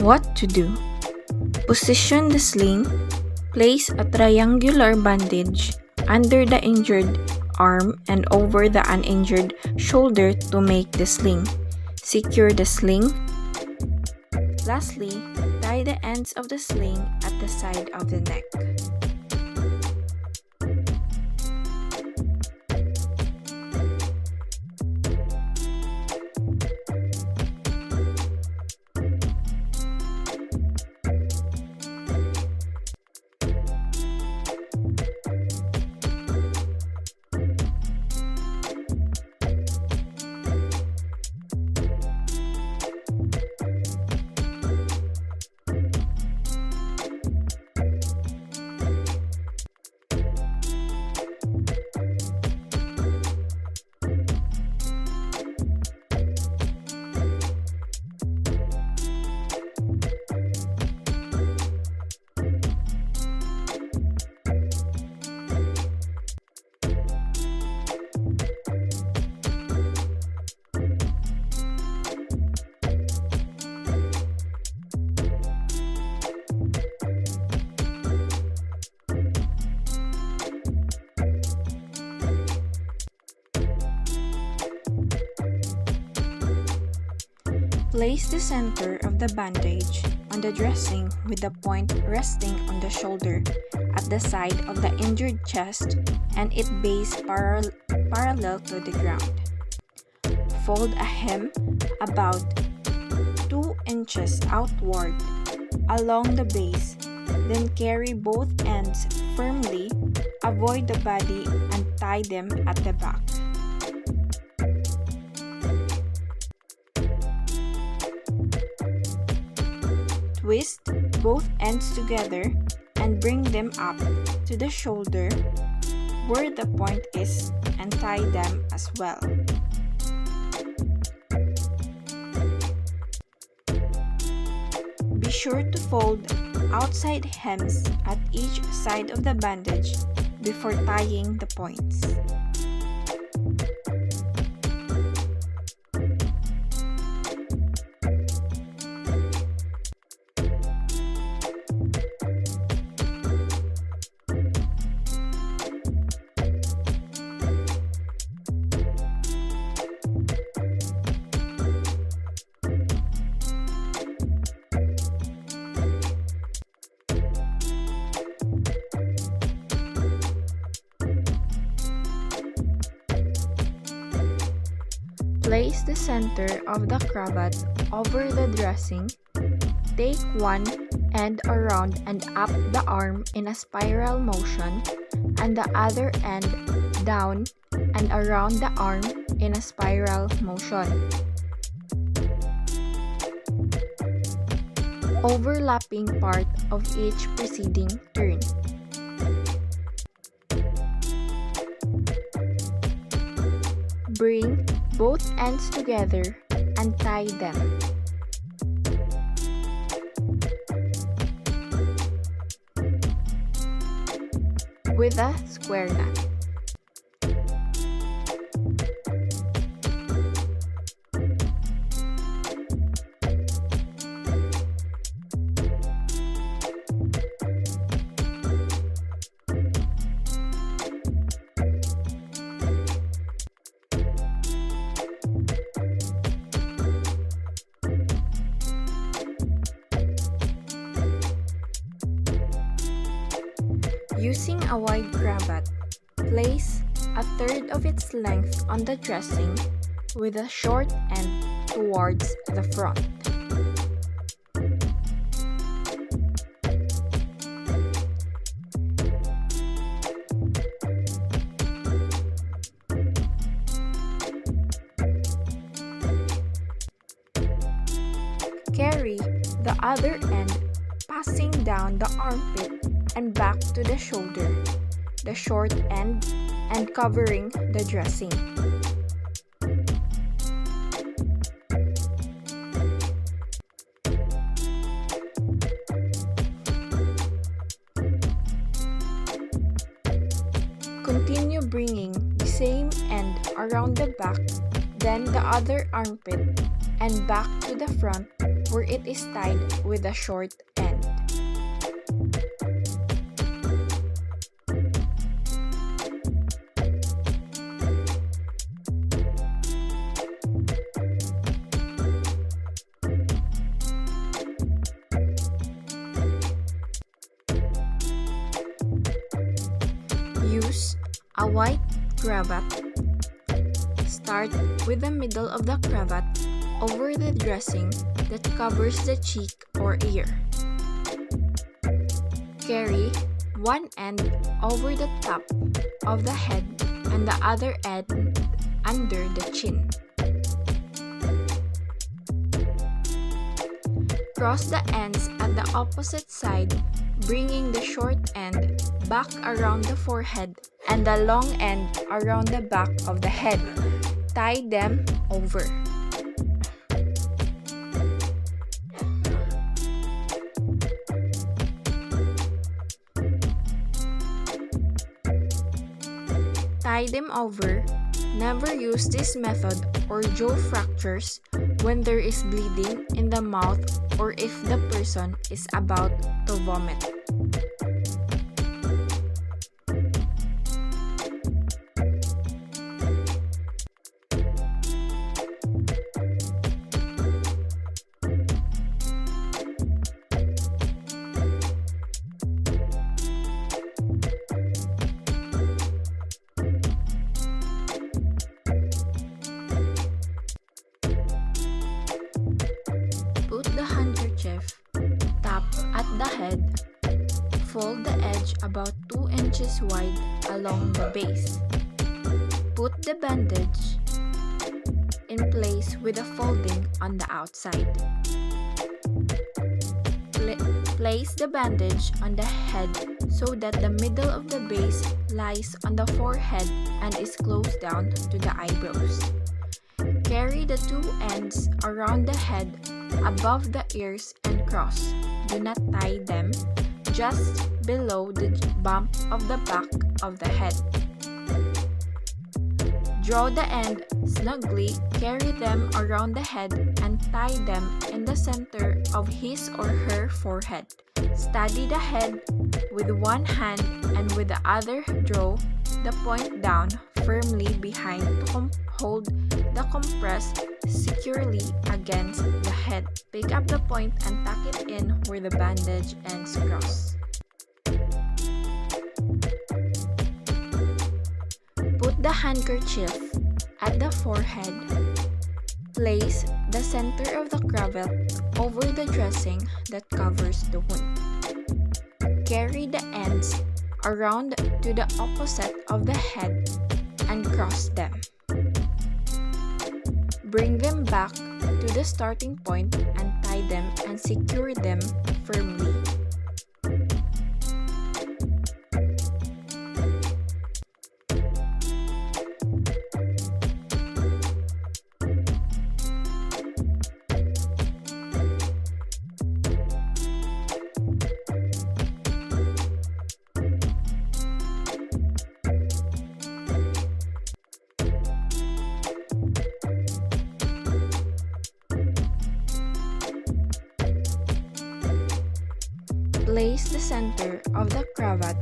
What to do? Position the sling. Place a triangular bandage under the injured arm and over the uninjured shoulder to make the sling. Secure the sling. Lastly, tie the ends of the sling at the side of the neck. Place the center of the bandage on the dressing with the point resting on the shoulder at the side of the injured chest and its base parallel to the ground. Fold a hem about 2 inches outward along the base, then carry both ends firmly, avoid the body and tie them at the back. Twist both ends together and bring them up to the shoulder where the point is and tie them as well. Be sure to fold outside hems at each side of the bandage before tying the points. Place the center of the cravat over the dressing. Take one end around and up the arm in a spiral motion and the other end down and around the arm in a spiral motion. Overlapping part of each preceding turn. Bring both ends together and tie them. With a square knot. Using a wide cravat, place a third of its length on the dressing with a short end towards the front. Carry the other end passing down the armpit and back to the shoulder, the short end, and covering the dressing. Continue bringing the same end around the back, then the other armpit, and back to the front where it is tied with a short end. Use a white cravat. Start with the middle of the cravat over the dressing that covers the cheek or ear. Carry one end over the top of the head and the other end under the chin. Cross the ends at the opposite side, bringing the short end back around the forehead and the long end around the back of the head. Tie them over. Tie them over. Never use this method or jaw fractures when there is bleeding in the mouth or if the person is about to vomit. Put the handkerchief top at the head. Fold the edge about 2 inches wide along the base. Put the bandage in place with a folding on the outside. Place the bandage on the head so that the middle of the base lies on the forehead and is close down to the eyebrows. Carry the two ends around the head above the ears and cross. Do not tie them, just below the bump of the back of the head. Draw the end snugly, carry them around the head, and tie them in the center of his or her forehead. Steady the head with one hand and with the other draw the point down firmly behind to hold the compress securely against the head. Pick up the point and tuck it in where the bandage ends cross. Put the handkerchief at the forehead. Place the center of the cravat over the dressing that covers the wound. Carry the ends around to the opposite of the head and cross them. Bring them back to the starting point and tie them and secure them firmly. Place the center of the cravat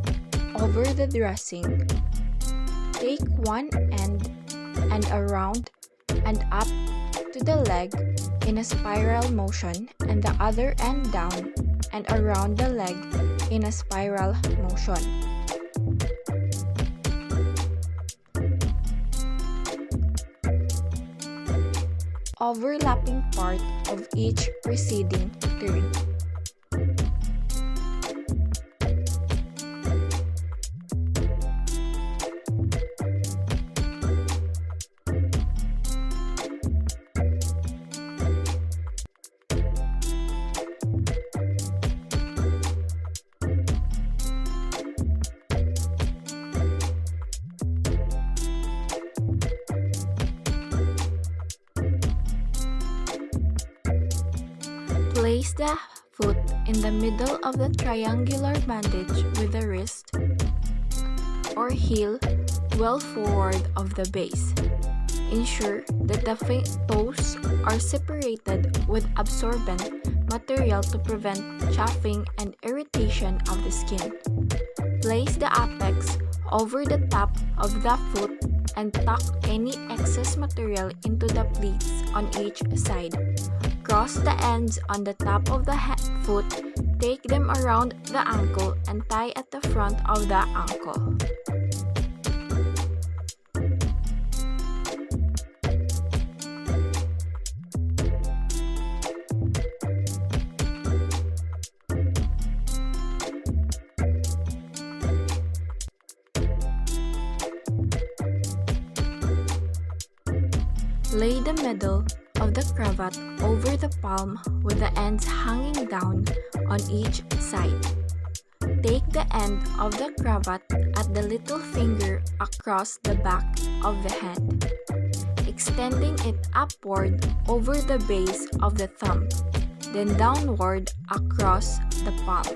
over the dressing. Take one end and around and up to the leg in a spiral motion and the other end down and around the leg in a spiral motion. Overlapping part of each preceding turn. Place the foot in the middle of the triangular bandage with the wrist or heel well forward of the base. Ensure that the toes are separated with absorbent material to prevent chafing and irritation of the skin. Place the apex over the top of the foot and tuck any excess material into the pleats on each side. Cross the ends on the top of the foot, take them around the ankle and tie at the front of the ankle. Lay the middle of the cravat over the palm with the ends hanging down on each side. Take the end of the cravat at the little finger across the back of the hand, extending it upward over the base of the thumb, then downward across the palm.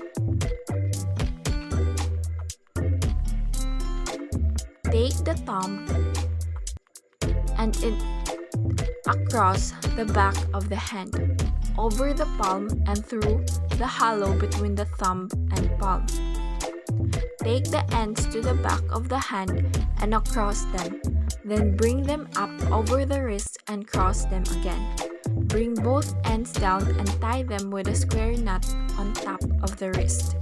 Take the thumb and across the back of the hand, over the palm and through the hollow between the thumb and palm. Take the ends to the back of the hand and across them, then bring them up over the wrist and cross them again. Bring both ends down and tie them with a square knot on top of the wrist.